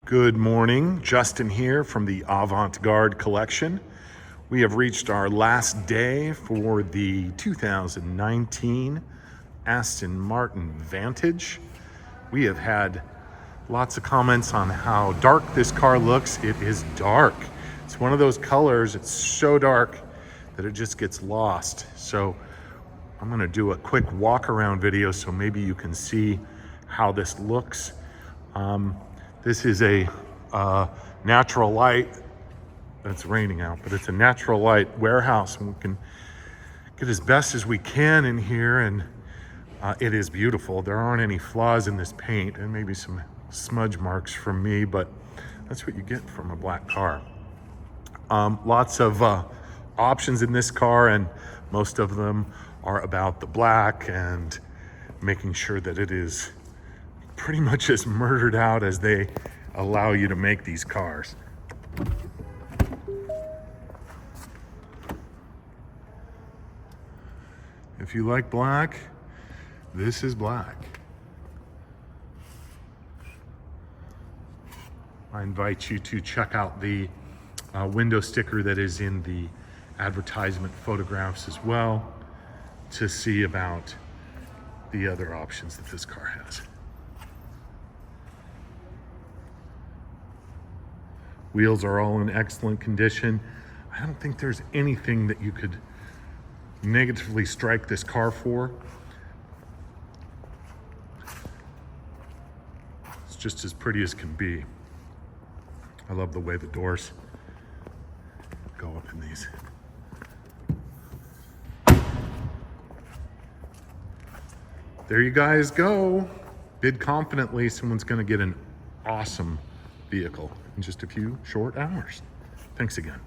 Good morning, Justin here from the Avant-Garde Collection. We have reached our last day for the 2019 Aston Martin Vantage. We have had lots of comments on how dark this car looks. It is dark. It's one of those colors, it's so dark that it just gets lost. So I'm gonna do a quick walk around video so maybe you can see how this looks. This is a natural light. It's raining out, but it's a natural light warehouse, and we can get as best as we can in here, and it is beautiful. There aren't any flaws in this paint, and maybe some smudge marks from me, but that's what you get from a black car. Lots of options in this car, and most of them are about the black and making sure that it is pretty much as murdered out as they allow you to make these cars. If you like black, this is black. I invite you to check out the window sticker that is in the advertisement photographs as well to see about the other options that this car has. Wheels are all in excellent condition. I don't think there's anything that you could negatively strike this car for. It's just as pretty as can be. I love the way the doors go up in these. There you guys go. Bid confidently, someone's gonna get an awesome vehicle in just a few short hours. Thanks again.